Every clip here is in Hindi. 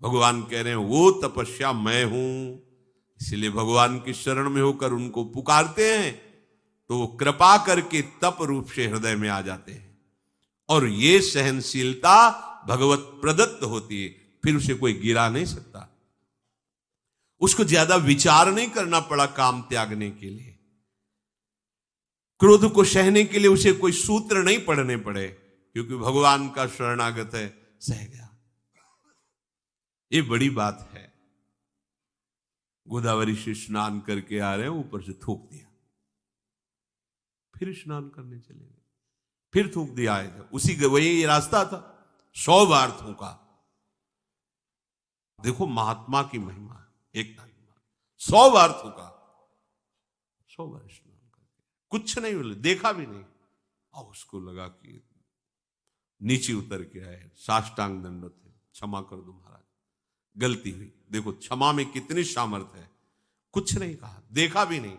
भगवान कह रहे हैं वो तपस्या मैं हूं। इसलिए भगवान की शरण में होकर उनको पुकारते हैं तो वो कृपा करके तप रूप से हृदय में आ जाते हैं। और ये सहनशीलता भगवत प्रदत्त होती है, फिर उसे कोई गिरा नहीं सकता। उसको ज्यादा विचार नहीं करना पड़ा काम त्यागने के लिए, क्रोध को सहने के लिए उसे कोई सूत्र नहीं पढ़ने पड़े, क्योंकि भगवान का शरणागत है, सह गया। ये बड़ी बात है। गोदावरी से स्नान करके आ रहे हैं, ऊपर से थूक दिया, फिर स्नान करने चले गए, फिर थूक दिया, आए थे उसी वही रास्ता था, 100 बार थूका। देखो महात्मा की महिमा, एक 100 बार थूका, 100 बार स्नान करके कुछ नहीं बोले, देखा भी नहीं। और उसको लगा कि नीचे उतर के आए, साष्टांग दंडवत है, क्षमा कर दो महाराज, गलती हुई। देखो क्षमा में कितनी सामर्थ्य है। कुछ नहीं कहा, देखा भी नहीं।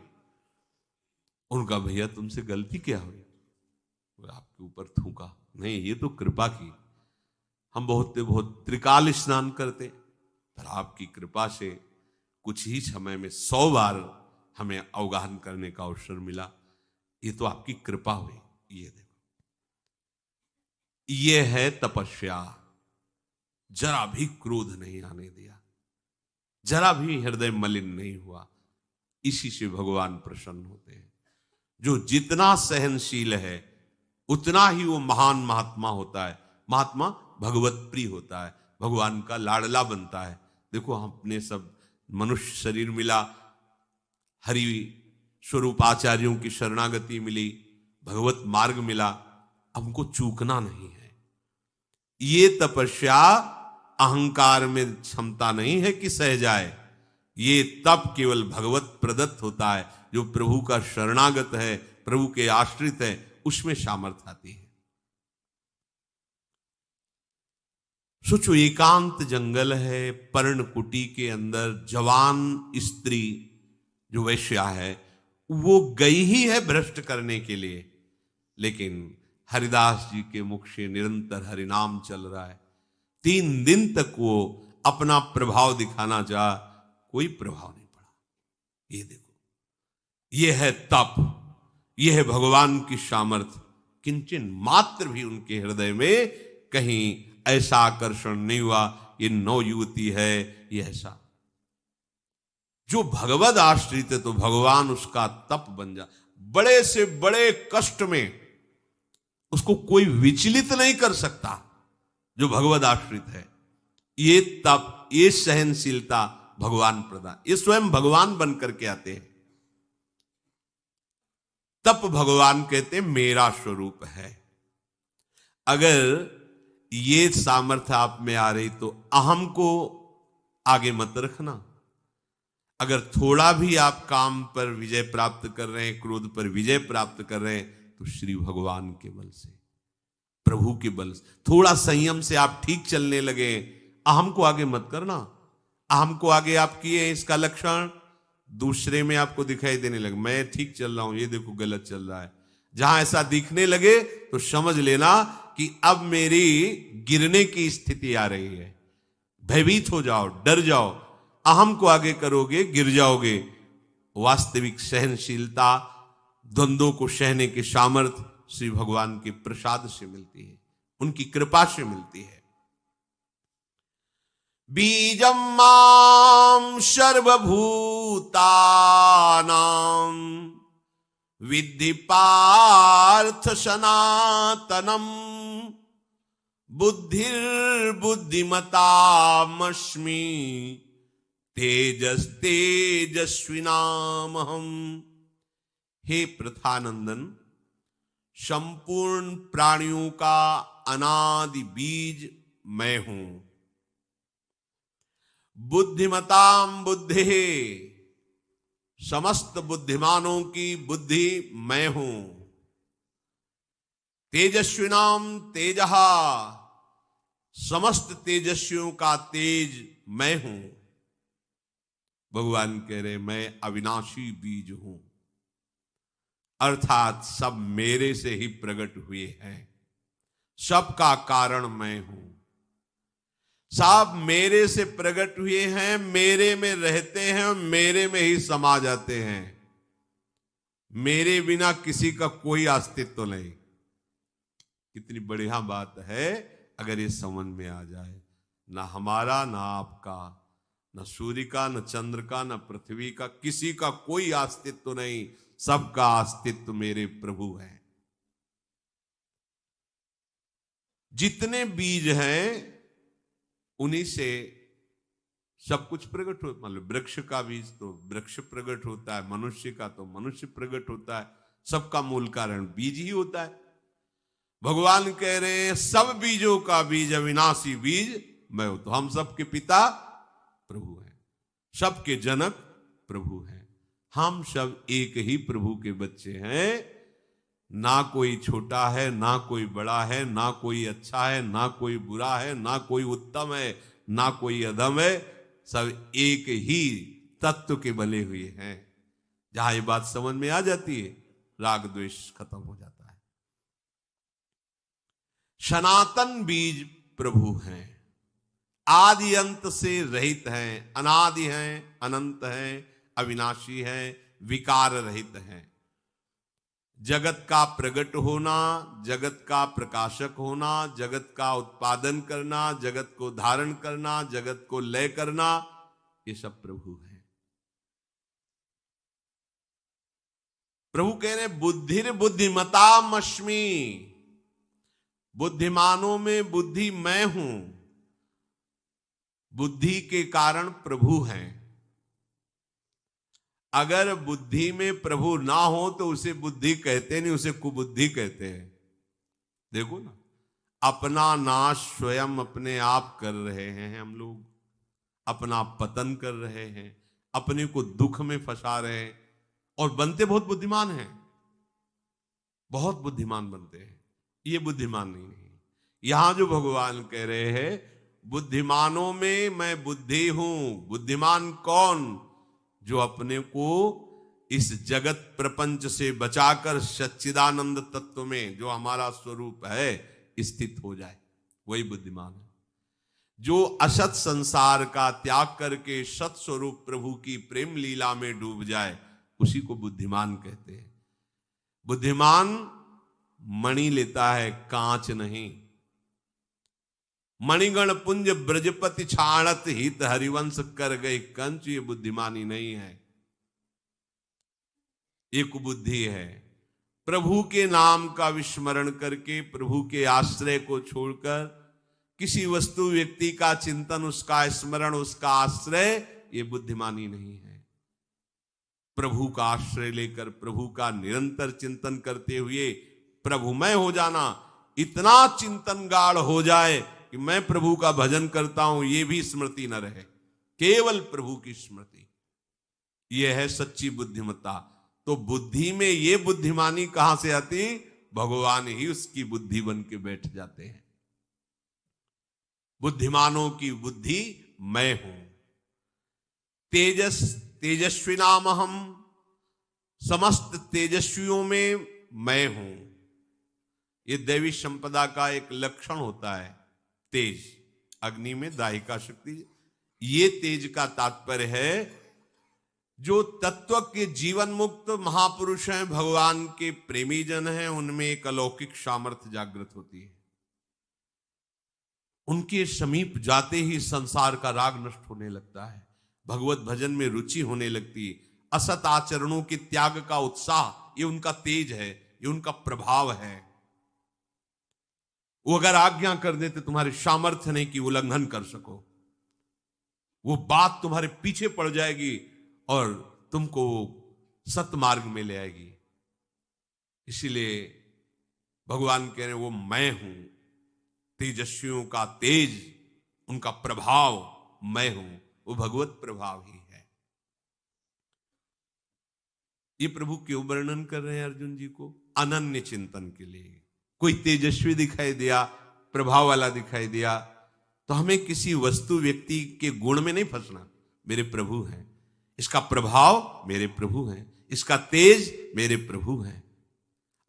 उनका भैया तुमसे गलती क्या हुई? आपके ऊपर थूका। नहीं, ये तो कृपा की। हम बहुत त्रिकाल स्नान करते, पर आपकी कृपा से कुछ ही समय में 100 बार हमें अवगाहन करने का अवसर मिला। ये तो आपकी कृपा हुई। ये देखो, ये है तपस्या। जरा भी क्रोध नहीं आने दिया, जरा भी हृदय मलिन नहीं हुआ। इसी से भगवान प्रसन्न होते हैं। जो जितना सहनशील है उतना ही वो महान महात्मा होता है। महात्मा भगवत प्रिय होता है, भगवान का लाडला बनता है। देखो हम अपने सब मनुष्य शरीर मिला, हरि स्वरूप आचार्यों की शरणागति मिली, भगवत मार्ग मिला, हमको चूकना नहीं है। ये तपस्या अहंकार में क्षमता नहीं है कि सह जाए। ये तप केवल भगवत प्रदत्त होता है। जो प्रभु का शरणागत है, प्रभु के आश्रित है, उसमें सामर्थ्य आती है। सोचो, एकांत जंगल है, पर्णकुटी के अंदर जवान स्त्री जो वैश्या है, वो गई ही है भ्रष्ट करने के लिए, लेकिन हरिदास जी के मुख से निरंतर हरिनाम चल रहा है। 3 दिन तक वो अपना प्रभाव दिखाना चाहा, कोई प्रभाव नहीं पड़ा। ये देखो, ये है तप, ये है भगवान की सामर्थ्य। किंचन मात्र भी उनके हृदय में कहीं ऐसा आकर्षण नहीं हुआ, ये नवयुवती है, ये ऐसा। जो भगवद आश्रित है तो भगवान उसका तप बन जा। बड़े से बड़े कष्ट में उसको कोई विचलित नहीं कर सकता जो भगवद आश्रित है। ये तप, ये सहनशीलता भगवान प्रदान, ये स्वयं भगवान बन करके आते हैं। तप भगवान कहते हैं मेरा स्वरूप है। अगर ये सामर्थ्य आप में आ रही तो अहम को आगे मत रखना। अगर थोड़ा भी आप काम पर विजय प्राप्त कर रहे हैं, क्रोध पर विजय प्राप्त कर रहे हैं, तो श्री भगवान के बल से, प्रभु के बल से, थोड़ा संयम से आप ठीक चलने लगे। अहम को आगे मत करना। अहम को आगे आप किए, इसका लक्षण दूसरे में आपको दिखाई देने लगे। मैं ठीक चल रहा हूं, ये देखो गलत चल रहा है। जहां ऐसा दिखने लगे तो समझ लेना कि अब मेरी गिरने की स्थिति आ रही है। भयभीत हो जाओ, डर जाओ। अहम को आगे करोगे, गिर जाओगे। वास्तविक सहनशीलता, द्वंद्वों को सहने की सामर्थ्य श्री भगवान के प्रसाद से मिलती है, उनकी कृपा से मिलती है। बीजम माम सर्वभूतानां विद्धि पार्थ सनातनम बुद्धिर्बुद्धिमतामस्मि तेजस्तेजस्विनामहम्। हे प्रथानंदन, संपूर्ण प्राणियों का अनादि बीज मैं हूं। बुद्धिमताम बुद्धि, समस्त बुद्धिमानों की बुद्धि मैं हूं। तेजस्विनाम तेजः, समस्त तेजस्वियों का तेज मैं हूं। भगवान कह रहे मैं अविनाशी बीज हूं, अर्थात सब मेरे से ही प्रकट हुए हैं। सबका कारण मैं हूं। साहब मेरे से प्रकट हुए हैं, मेरे में रहते हैं और मेरे में ही समा जाते हैं। मेरे बिना किसी का कोई अस्तित्व नहीं। कितनी बढ़िया बात है अगर ये समझ में आ जाए। ना हमारा, ना आपका, न सूर्य का, न चंद्र का, न पृथ्वी का, किसी का कोई अस्तित्व नहीं। सबका अस्तित्व मेरे प्रभु है। जितने बीज हैं उन्हीं से सब कुछ प्रकट होता। मतलब वृक्ष का बीज तो वृक्ष प्रकट होता है, मनुष्य का तो मनुष्य प्रकट होता है। सबका मूल कारण बीज ही होता है। भगवान कह रहे हैं सब बीजों का बीज अविनाशी बीज मैं हूं। तो हम सबके पिता प्रभु हैं, सबके जनक प्रभु हैं। हम सब एक ही प्रभु के बच्चे हैं। ना कोई छोटा है, ना कोई बड़ा है, ना कोई अच्छा है, ना कोई बुरा है, ना कोई उत्तम है, ना कोई अधम है। सब एक ही तत्व के बने हुए हैं। जहां ये बात समझ में आ जाती है, राग द्वेष खत्म हो जाता है। सनातन बीज प्रभु हैं, आदि अंत से रहित हैं, अनादि हैं, अनंत हैं, अविनाशी हैं, विकार रहित हैं। जगत का प्रकट होना, जगत का प्रकाशक होना, जगत का उत्पादन करना, जगत को धारण करना, जगत को लय करना, ये सब प्रभु हैं। प्रभु कह रहे बुद्धिर बुद्धिमतामस्मि, बुद्धिमानों में बुद्धि मैं हूं। बुद्धि के कारण प्रभु हैं। अगर बुद्धि में प्रभु ना हो तो उसे बुद्धि कहते नहीं, उसे कुबुद्धि कहते हैं। देखो ना, अपना नाश स्वयं अपने आप कर रहे हैं हम लोग, अपना पतन कर रहे हैं, अपने को दुख में फंसा रहे हैं और बनते बहुत बुद्धिमान हैं, बहुत बुद्धिमान बनते हैं। ये बुद्धिमान नहीं है। यहां जो भगवान कह रहे हैं बुद्धिमानों में मैं बुद्धि हूं। बुद्धिमान कौन? जो अपने को इस जगत प्रपंच से बचाकर सच्चिदानंद तत्व में जो हमारा स्वरूप है स्थित हो जाए, वही बुद्धिमान है। जो असत संसार का त्याग करके सत स्वरूप प्रभु की प्रेम लीला में डूब जाए, उसी को बुद्धिमान कहते हैं। बुद्धिमान मणि लेता है, कांच नहीं। मणिगण पुंज ब्रजपति छाणत हित हरिवंश कर गए कंच। ये बुद्धिमानी नहीं है, एक बुद्धि है। प्रभु के नाम का विस्मरण करके, प्रभु के आश्रय को छोड़कर किसी वस्तु व्यक्ति का चिंतन, उसका स्मरण, उसका आश्रय, ये बुद्धिमानी नहीं है। प्रभु का आश्रय लेकर प्रभु का निरंतर चिंतन करते हुए प्रभुमय हो जाना। इतना चिंतन गाढ़ हो जाए कि मैं प्रभु का भजन करता हूं ये भी स्मृति न रहे, केवल प्रभु की स्मृति। यह है सच्ची बुद्धिमत्ता। तो बुद्धि में ये बुद्धिमानी कहां से आती? भगवान ही उसकी बुद्धि बन के बैठ जाते हैं। बुद्धिमानों की बुद्धि मैं हूं। तेजस्वी नाम हम, समस्त तेजस्वियों में मैं हूं। ये दैवी संपदा का एक लक्षण होता है। तेज, अग्नि में दाहिका शक्ति। ये तेज का तात्पर्य है जो तत्व के जीवन मुक्त महापुरुष हैं, भगवान के प्रेमी जन हैं, उनमें एक अलौकिक सामर्थ्य जागृत होती है। उनके समीप जाते ही संसार का राग नष्ट होने लगता है, भगवत भजन में रुचि होने लगती है। असत आचरणों के त्याग का उत्साह, ये उनका तेज है, ये उनका प्रभाव है। वो अगर आज्ञा कर दे तो तुम्हारे सामर्थ्य नहीं कि उल्लंघन कर सको। वो बात तुम्हारे पीछे पड़ जाएगी और तुमको सतमार्ग में ले आएगी। इसीलिए भगवान कह रहे हैं वो मैं हूं। तेजस्वियों का तेज, उनका प्रभाव मैं हूं। वो भगवत प्रभाव ही है। ये प्रभु क्यों वर्णन कर रहे हैं अर्जुन जी को? अनन्य चिंतन के लिए। कोई तेजस्वी दिखाई दिया, प्रभाव वाला दिखाई दिया, तो हमें किसी वस्तु व्यक्ति के गुण में नहीं फंसना। मेरे प्रभु हैं, इसका प्रभाव मेरे प्रभु हैं, इसका तेज मेरे प्रभु हैं।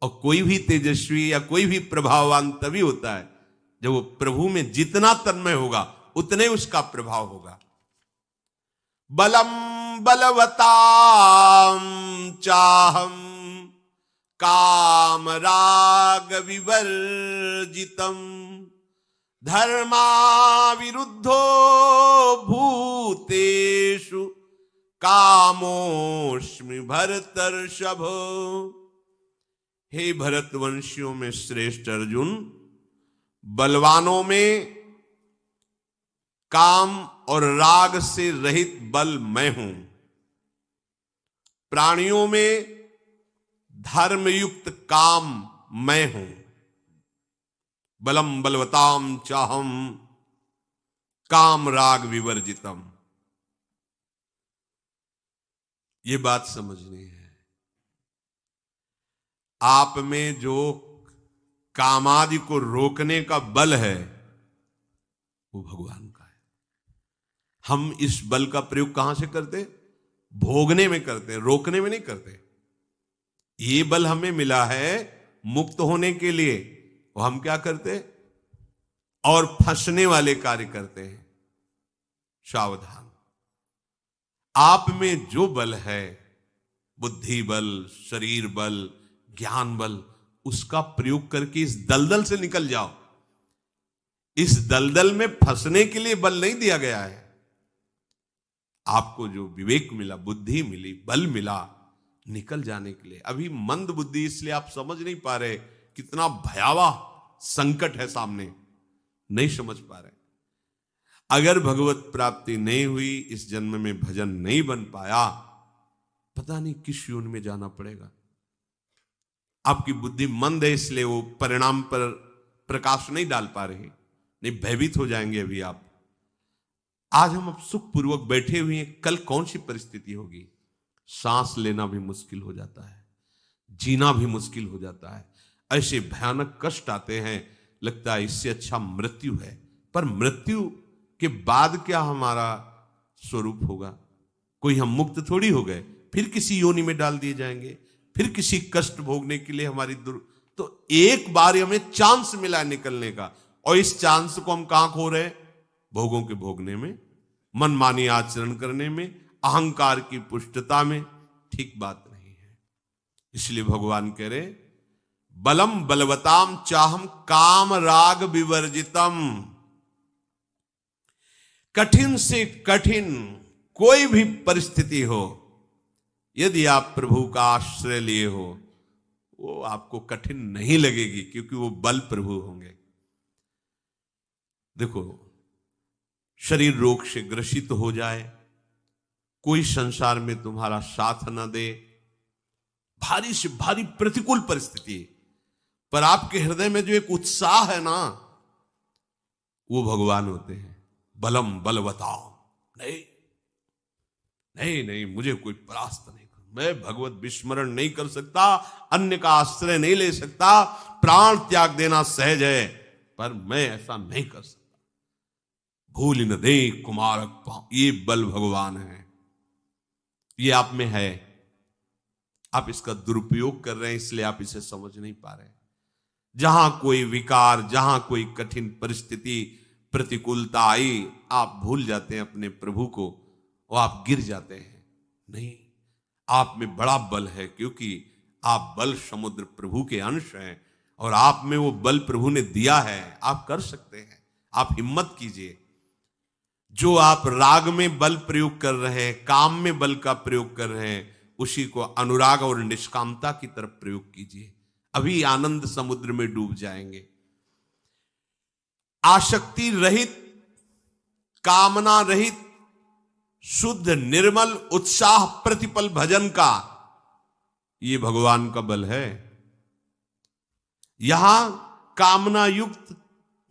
और कोई भी तेजस्वी या कोई भी प्रभाववान तभी होता है जब वो प्रभु में जितना तन्मय होगा उतने उसका प्रभाव होगा। बलम बलवताम चाहम काम राग विवर्जितम धर्मा विरुद्धो भूतेषु कामोस्मि भरतर्षभ। हे भरतवंशियों में श्रेष्ठ अर्जुन, बलवानों में काम और राग से रहित बल मैं हूं, प्राणियों में धर्मयुक्त काम मैं हूं। बलम बलवताम चाहम काम राग विवर्जितम। ये बात समझनी है। आप में जो कामादि को रोकने का बल है वो भगवान का है। हम इस बल का प्रयोग कहां से करते? भोगने में करते, रोकने में नहीं करते। ये बल हमें मिला है मुक्त होने के लिए, वो हम क्या करते? और फंसने वाले कार्य करते हैं। सावधान। आप में जो बल है, बुद्धि बल, शरीर बल, ज्ञान बल, उसका प्रयोग करके इस दलदल से निकल जाओ। इस दलदल में फंसने के लिए बल नहीं दिया गया है। आपको जो विवेक मिला, बुद्धि मिली, बल मिला निकल जाने के लिए। अभी मंद बुद्धि, इसलिए आप समझ नहीं पा रहे कितना भयावह संकट है सामने, नहीं समझ पा रहे। अगर भगवत प्राप्ति नहीं हुई, इस जन्म में भजन नहीं बन पाया, पता नहीं किस योनि में जाना पड़ेगा। आपकी बुद्धि मंद है, इसलिए वो परिणाम पर प्रकाश नहीं डाल पा रही, नहीं भयभीत हो जाएंगे अभी आप। आज हम अब सुखपूर्वक बैठे हुए हैं, कल कौन सी परिस्थिति होगी? सांस लेना भी मुश्किल हो जाता है, जीना भी मुश्किल हो जाता है, ऐसे भयानक कष्ट आते हैं, लगता है इससे अच्छा मृत्यु है। पर मृत्यु के बाद क्या हमारा स्वरूप होगा? कोई हम मुक्त थोड़ी हो गए, फिर किसी योनि में डाल दिए जाएंगे, फिर किसी कष्ट भोगने के लिए हमारी तो एक बार हमें चांस मिला निकलने का, और इस चांस को हम कहां खो रहे? भोगों के भोगने में, मनमानी आचरण करने में, अहंकार की पुष्टता में। ठीक बात नहीं है। इसलिए भगवान कह रहे बलम बलवताम चाहम काम राग विवर्जितम। कठिन से कठिन कोई भी परिस्थिति हो, यदि आप प्रभु का आश्रय लिए हो, वो आपको कठिन नहीं लगेगी, क्योंकि वो बल प्रभु होंगे। देखो, शरीर रोग से ग्रसित हो जाए, कोई संसार में तुम्हारा साथ न दे, भारी से भारी प्रतिकूल परिस्थिति, पर आपके हृदय में जो एक उत्साह है ना, वो भगवान होते हैं। बलम बलवताम, नहीं नहीं नहीं, मुझे कोई परास्त नहीं कर, मैं भगवत विस्मरण नहीं कर सकता, अन्य का आश्रय नहीं ले सकता, प्राण त्याग देना सहज है, पर मैं ऐसा नहीं कर सकता। भूल न दे कुमारक पांव, ये बल भगवान है, ये आप में है। आप इसका दुरुपयोग कर रहे हैं, इसलिए आप इसे समझ नहीं पा रहे। जहां कोई विकार, जहां कोई कठिन परिस्थिति, प्रतिकूलता आई, आप भूल जाते हैं अपने प्रभु को और आप गिर जाते हैं। नहीं, आप में बड़ा बल है, क्योंकि आप बल समुद्र प्रभु के अंश हैं, और आप में वो बल प्रभु ने दिया है। आप कर सकते हैं, आप हिम्मत कीजिए। जो आप राग में बल प्रयोग कर रहे हैं, काम में बल का प्रयोग कर रहे हैं, उसी को अनुराग और निष्कामता की तरफ प्रयोग कीजिए। अभी आनंद समुद्र में डूब जाएंगे। आसक्ति रहित, कामना रहित, शुद्ध निर्मल उत्साह प्रतिपल भजन का ये भगवान का बल है। यहां कामना युक्त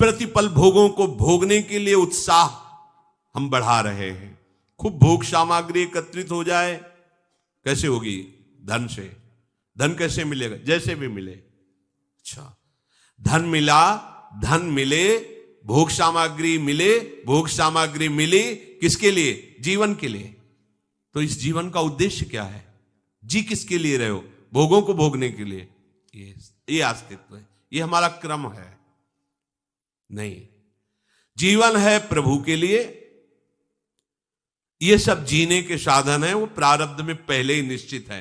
प्रतिपल भोगों को भोगने के लिए उत्साह हम बढ़ा रहे हैं। खूब भोग सामग्री एकत्रित हो जाए, कैसे होगी? धन से। धन कैसे मिलेगा? जैसे भी मिले। अच्छा, धन मिला, धन मिले, भोग सामग्री मिले, भोग सामग्री मिली, किसके लिए? जीवन के लिए। तो इस जीवन का उद्देश्य क्या है? जी किसके लिए रहे हो? भोगों को भोगने के लिए। ये अस्तित्व है, ये हमारा क्रम है। नहीं, जीवन है प्रभु के लिए। ये सब जीने के साधन है, वो प्रारब्ध में पहले ही निश्चित है।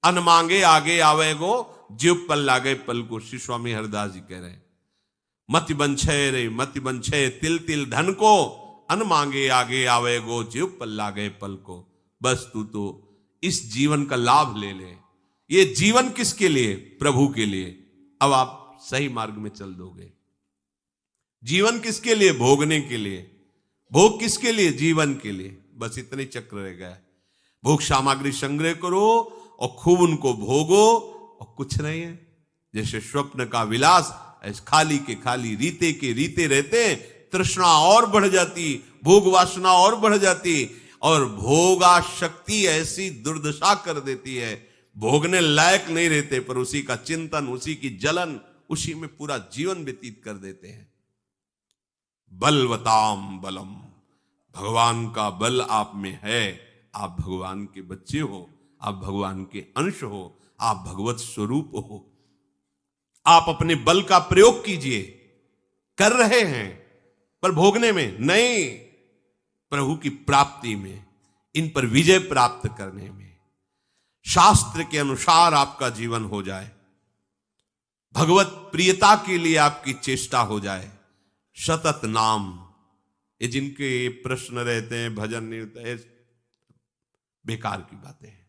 अन मांगे आगे आवेगो, जीव पल लागे पल को, श्री स्वामी हरदास जी कह रहे हैं। मति बंछे रे मति बंछे तिल तिल धन को, अन मांगे आगे आवेगो, जीव पल लागे पल को। बस तू तो इस जीवन का लाभ ले ले। ये जीवन किसके लिए? प्रभु के लिए। अब आप सही मार्ग में चल दोगे। जीवन किसके लिए? भोगने के लिए। भोग किसके लिए? जीवन के लिए। बस इतने चक्र रह गया। भोग सामग्री संग्रह करो और खूब उनको भोगो और कुछ नहीं है। जैसे स्वप्न का विलास, खाली के खाली रीते के रीते रहते, तृष्णा और बढ़ जाती, भोग वासना और बढ़ जाती, और भोगा शक्ति ऐसी दुर्दशा कर देती है, भोगने लायक नहीं रहते, पर उसी का चिंतन, उसी की जलन, उसी में पूरा जीवन व्यतीत कर देते हैं। बलवताम बलम, भगवान का बल आप में है। आप भगवान के बच्चे हो, आप भगवान के अंश हो, आप भगवत स्वरूप हो। आप अपने बल का प्रयोग कीजिए। कर रहे हैं, पर भोगने में नहीं, प्रभु की प्राप्ति में, इन पर विजय प्राप्त करने में। शास्त्र के अनुसार आपका जीवन हो जाए, भगवत प्रियता के लिए आपकी चेष्टा हो जाए। सतत नाम, ये जिनके प्रश्न रहते हैं, भजन नहीं होता है, बेकार की बातें हैं।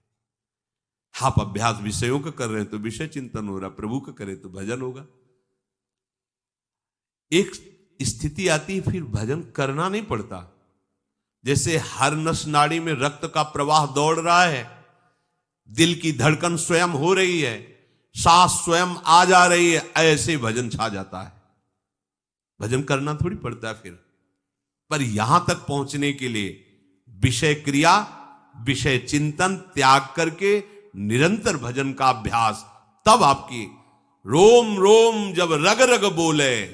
आप अभ्यास विषयों का कर रहे हैं तो विषय चिंतन हो रहा, प्रभु का करें तो भजन होगा। एक स्थिति आती है फिर भजन करना नहीं पड़ता। जैसे हर नस नाड़ी में रक्त का प्रवाह दौड़ रहा है, दिल की धड़कन स्वयं हो रही है, सांस स्वयं आ जा रही है, ऐसे भजन छा जाता है। भजन करना थोड़ी पड़ता है फिर। पर यहां तक पहुंचने के लिए विषय क्रिया, विषय चिंतन त्याग करके निरंतर भजन का अभ्यास, तब आपकी रोम रोम जब रग रग बोले,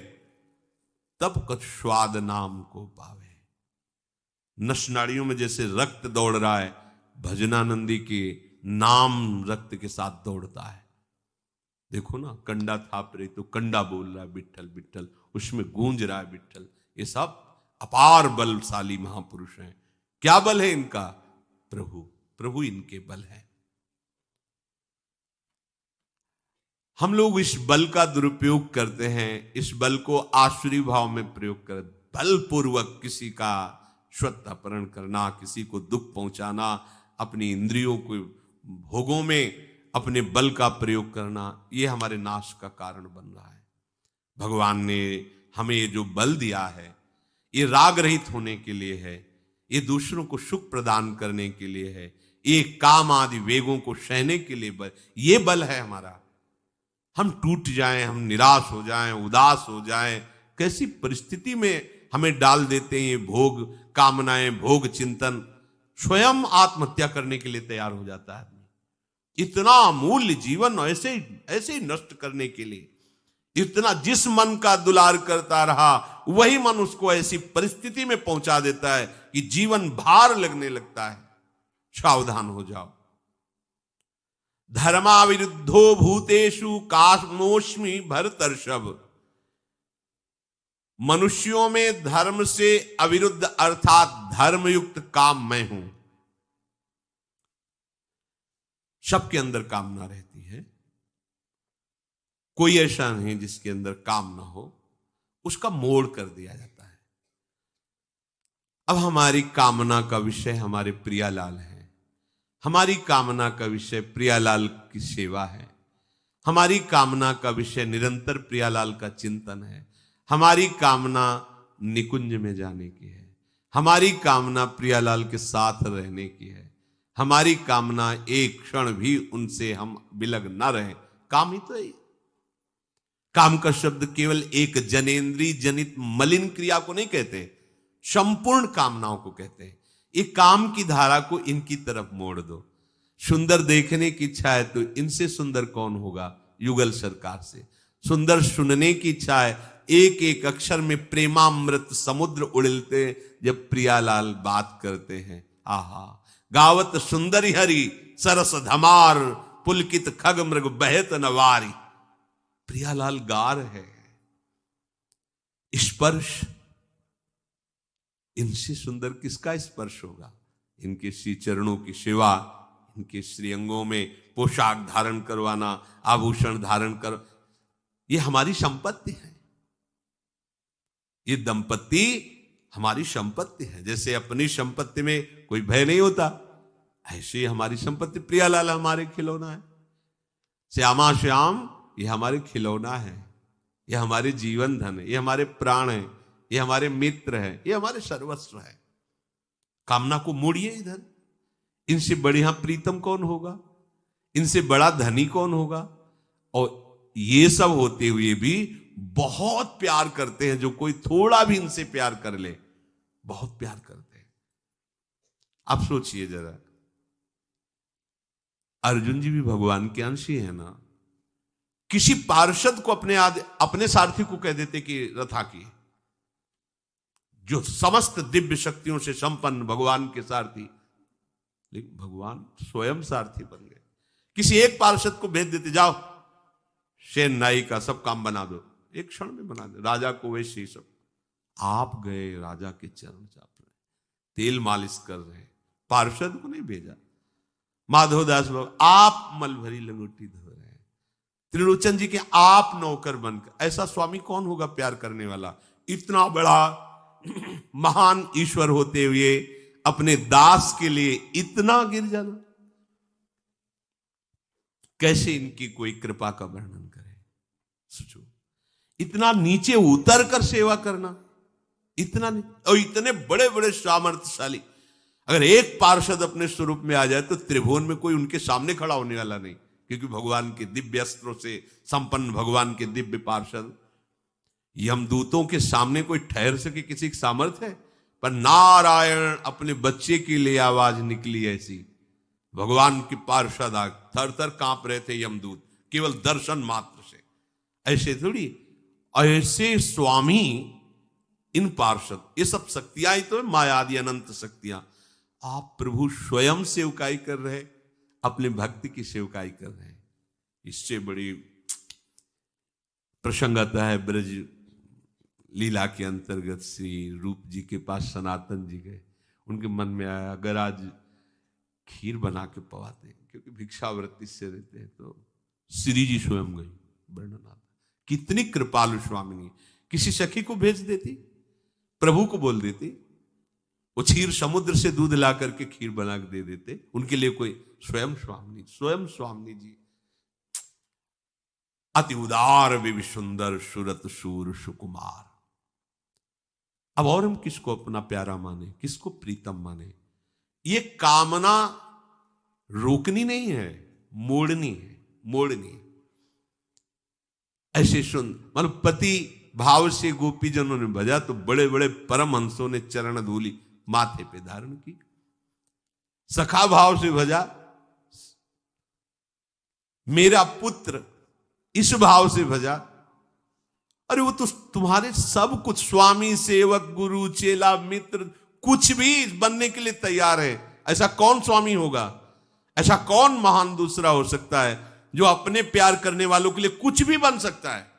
तब कुछ स्वाद नाम को पावे। नस नाड़ियों में जैसे रक्त दौड़ रहा है, भजनानंदी के नाम रक्त के साथ दौड़ता है। देखो ना, कंडा थाप रही तो कंडा बोल रहा है विठ्ठल विठ्ठल, उसमें गूंज रहा है विठ्ठल। ये सब अपार बलशाली महापुरुष हैं। क्या बल है इनका? प्रभु, प्रभु इनके बल है। हम लोग इस बल का दुरुपयोग करते हैं, इस बल को आसुरी भाव में प्रयोग कर, बलपूर्वक किसी का स्वत अपहरण करना, किसी को दुख पहुंचाना, अपनी इंद्रियों को भोगों में अपने बल का प्रयोग करना, ये हमारे नाश का कारण बन रहा है। भगवान ने हमें ये जो बल दिया है, ये राग रहित होने के लिए है, ये दूसरों को सुख प्रदान करने के लिए है, ये काम आदि वेगों को सहने के लिए बल, ये बल है हमारा। हम टूट जाएं, हम निराश हो जाएं, उदास हो जाएं, कैसी परिस्थिति में हमें डाल देते हैं ये भोग कामनाएं, भोग चिंतन। स्वयं आत्महत्या करने के लिए तैयार हो जाता है आदमी। इतना अमूल्य जीवन ऐसे ही नष्ट करने के लिए, इतना जिस मन का दुलार करता रहा, वही मन उसको ऐसी परिस्थिति में पहुंचा देता है कि जीवन भार लगने लगता है। सावधान हो जाओ। धर्माविरुद्धो भूतेषु कामोस्मि भरतर्षभ। मनुष्यों में धर्म से अविरुद्ध अर्थात धर्मयुक्त काम मैं हूं। सबके अंदर कामना रहती है, कोई ऐसा नहीं जिसके अंदर काम ना हो, उसका मोड़ कर दिया जाता है। अब हमारी कामना का विषय हमारे प्रियालाल है, हमारी कामना का विषय प्रियालाल की सेवा है, हमारी कामना का विषय निरंतर प्रियालाल का चिंतन है, हमारी कामना निकुंज में जाने की है, हमारी कामना प्रियालाल के साथ रहने की है, हमारी कामना एक क्षण भी उनसे हम बिलग ना रहे। काम ही तो है। काम का शब्द केवल एक जनेन्द्रीय जनित मलिन क्रिया को नहीं कहते, संपूर्ण कामनाओं को कहते हैं। ये काम की धारा को इनकी तरफ मोड़ दो। सुंदर देखने की इच्छा है तो इनसे सुंदर कौन होगा? युगल सरकार से। सुंदर सुनने की इच्छा है, एक एक अक्षर में प्रेमामृत समुद्र उड़लते जब प्रियालाल बात करते हैं। आहा, गावत सुंदरी हरि सरस धमार, पुलकित खग मृग बहत नवारी। प्रियालाल गा रहे हैं। स्पर्श इनसे सुंदर किसका स्पर्श होगा? इनके श्री चरणों की सेवा, इनके श्रीअंगों में पोशाक धारण करवाना, आभूषण धारण कर, ये हमारी संपत्ति है। ये दंपत्ति हमारी संपत्ति है। जैसे अपनी संपत्ति में कोई भय नहीं होता, ऐसे ही हमारी संपत्ति प्रियालाल हमारे खिलौना है। श्यामा श्याम ये हमारे खिलौना है, ये हमारे जीवन धन है, ये हमारे प्राण है, ये हमारे मित्र है, ये हमारे सर्वस्व है। कामना को मोड़िए इधर। इनसे बढ़िया प्रीतम कौन होगा? इनसे बड़ा धनी कौन होगा? और ये सब होते हुए भी बहुत प्यार करते हैं। जो कोई थोड़ा भी इनसे प्यार कर ले, बहुत प्यार करते हैं। आप सोचिए जरा, अर्जुन जी भी भगवान के अंश ही है ना। किसी पार्षद को अपने सारथी को कह देते कि रथा की, जो समस्त दिव्य शक्तियों से संपन्न भगवान के सारथी, लेकिन भगवान स्वयं सारथी बन गए। किसी एक पार्षद को भेज देते, जाओ शेन नाई का सब काम बना दो, एक क्षण में बना दे। राजा को वैसे ही सब, आप गए राजा के चरण चाप रहे, तेल मालिश कर रहे, पार्षद को नहीं भेजा। माधवदास बाबा आप मल भरी लंगोटी धो रहे हैं, त्रिलोचन जी के आप नौकर बनकर। ऐसा स्वामी कौन होगा प्यार करने वाला? इतना बड़ा महान ईश्वर होते हुए अपने दास के लिए इतना गिर जाना, कैसे इनकी कोई कृपा का वर्णन करे? सोचो, इतना नीचे उतर कर सेवा करना, इतना नहीं। और इतने बड़े बड़े सामर्थ्यशाली, अगर एक पार्षद अपने स्वरूप में आ जाए तो त्रिभुवन में कोई उनके सामने खड़ा होने वाला नहीं, क्योंकि भगवान के दिव्य अस्त्रों से संपन्न भगवान के दिव्य पार्षद। यमदूतों के सामने कोई ठहर सके किसी की सामर्थ्य है? पर नारायण अपने बच्चे के लिए आवाज निकली ऐसी, भगवान की पार्षद आ थर थर कांप रहे थे यमदूत, केवल दर्शन मात्र से। ऐसे थोड़ी, ऐसे स्वामी इन पार्षद, ये सब शक्तियां ही तो है, माया आदि अनंत शक्तियां। आप प्रभु स्वयं सेवकाई कर रहे, अपने भक्ति की सेवकाई कर रहे हैं। इससे बड़ी प्रसंग आता है ब्रज लीला के अंतर्गत। श्री रूप जी के पास सनातन जी गए, उनके मन में आया अगर आज खीर बना के पवाते हैं, क्योंकि भिक्षावृत्ति से रहते हैं, तो श्री जी स्वयं गई। वर्णन आता, कितनी कृपालु स्वामिनी। किसी सखी को भेज देती, प्रभु को बोल देती, वो क्षीर समुद्र से दूध ला करके खीर बना के दे देते उनके लिए। कोई स्वयं स्वामिनी जी अति उदार विवि सुंदर सुरत सूर सुकुमार। अब और हम किसको अपना प्यारा माने, किसको प्रीतम माने? ये कामना रोकनी नहीं है, मोड़नी है, मोड़नी। ऐसे सुन, मतलब पति भाव से गोपीजनों ने भजा तो बड़े बड़े परमहंसों ने चरण धूली माथे पे धारण की। सखा भाव से भजा, मेरा पुत्र, इस भाव से भजा। अरे वो तो तुम्हारे सब कुछ, स्वामी सेवक गुरु चेला मित्र, कुछ भी बनने के लिए तैयार है। ऐसा कौन स्वामी होगा? ऐसा कौन महान दूसरा हो सकता है जो अपने प्यार करने वालों के लिए कुछ भी बन सकता है?